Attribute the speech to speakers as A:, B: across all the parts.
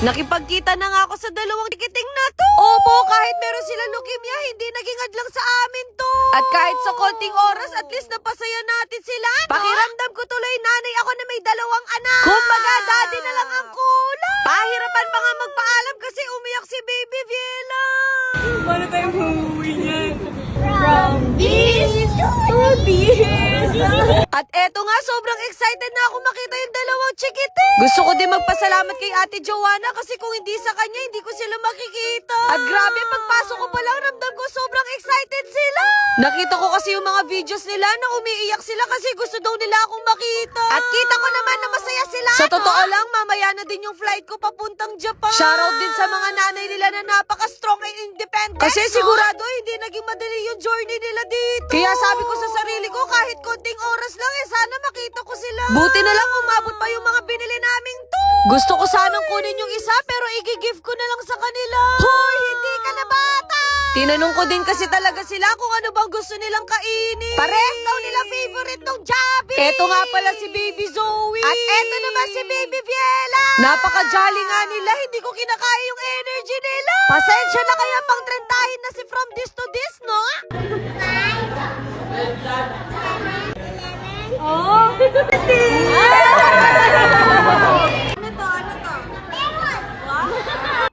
A: Nakipagkita na nga ako sa dalawang tikiting na to. Opo, kahit meron silang leukemia, hindi naging hadlang sa amin to. At kahit sa konting oras, at least napasaya natin sila, no? Pakiramdam ko tuloy nanay ako na may dalawang anak. Kumbaga, daddy na lang ang kulang. Pahirapan pa nga magpaalam kasi umiyak si Baby Viela.
B: Paano tayo uuwi niyan? From this to this.
A: At eto nga, sobrang excited na ako makita yung dalawang chikite. Gusto ko din magpasalamat kay Ate Joanna kasi kung hindi sa kanya, hindi ko sila makikita. At grabe, pagpasok ko pa lang, ramdam ko sobrang excited sila. Nakita ko kasi yung mga videos nila na umiiyak sila kasi gusto daw nila akong makita. At kita ko naman na masaya sila. Sa totoo lang, mamaya na din yung flight ko papuntang Japan. Shoutout din sa mga nanay nila na napaka-strong and independent. Kasi sigurado hindi naging madali yung journey nila dito. Kaya sabi ko sa sarili ko, kahit konting oras lang sana makita ko sila. Buti na lang umabot pa yung mga binili naming to. Gusto ko sanang kunin yung isa pero i-gift ko na lang sa kanila. Hoy, hindi ka na bata! Tinanong ko din kasi talaga sila kung ano bang gusto nilang kainin. Pares daw nila favorite nung Javi. Eto nga pala si Baby Zoe. At eto naman si Baby Viela. Napaka-jolly nga nila, hindi ko kinakaya yung energy nila. Pasensya na kaya pang trentahin na si From This to This, no?
B: Oh!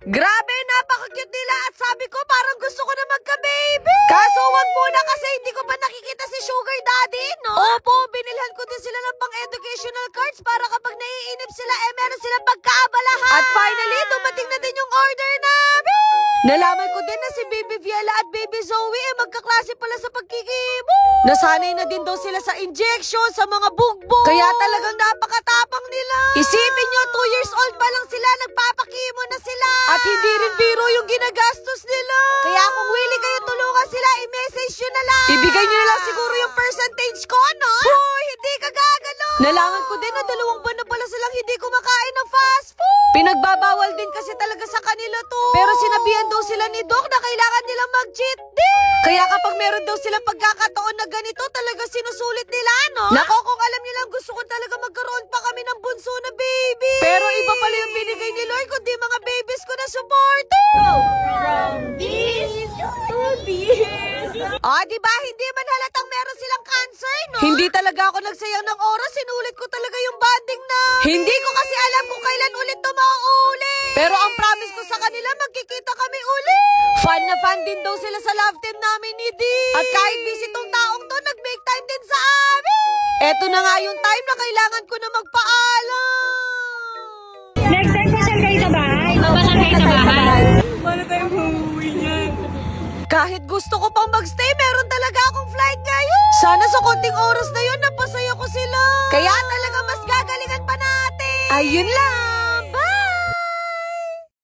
A: Grabe, napaka-cute nila at sabi ko parang gusto ko na magka-baby. Kaso wag muna kasi hindi ko pa nakikita si Sugar Daddy, no? Opo, binilhan ko din sila ng pang-educational cards para kapag naiinip sila, meron silang pagkaabalahan. At finally, dumating na din yung order namin. Nalaman ko din na si Baby Viela at Baby Zoe magkaklase pala sa pagkikibo. Nasanay na din daw sila sa injection, sa mga bugbog. Kaya talagang napakatapang nila. Isipin nyo, 2 years old pa lang sila, nagpapakimo na sila. At hindi rin biro yung ginagastos nila. Kaya kung willing kayo tulungan sila, i-message nyo na lang. Ibigay nyo na lang siguro yung percentage ko, no? Hoy, hindi ka gagalo. Nalaman ko din na 2 buwan na pala silang hindi kumakain ng fast food. Pinagbabawal din kasi talaga sa kanila to. Pero sinabihan daw sila ni Doc na kailangan nilang mag-cheat day. Kaya kapag meron daw silang pagkakataon na ganito, talaga sinusulit nila, no? Nako, kung alam nilang gusto ko talaga magkaroon pa kami ng bunso na baby. Pero iba pala yung binigay ni Lord, kundi mga babies ko na support.
B: From this to this.
A: Diba? Hindi man halatang meron silang cancer, no? Hindi talaga ako nagsayang ng oras. Sinulit ko talaga yung bonding na. Hindi ko kasi alam kung kailan ulit to mauuli. Pero ang promise ko sa kanila, magkikita kami uli. Fan na fan din daw sila sa love team namin ni Dee. At kahit busy tong taong to, nag-make time din sa amin. Eto na nga yung time na kailangan ko na magpaalam.
B: Next time pasyal kayo sa bahay. Pasyal kayo sa bahay. Paano tayo uuwi niyan?
A: Kahit gusto ko pang magstay, meron talaga akong flight ngayon. Sana sa konting oras na yun, napasaya ko sila. Kaya talaga mas gagalingan pa natin. Ayun lang.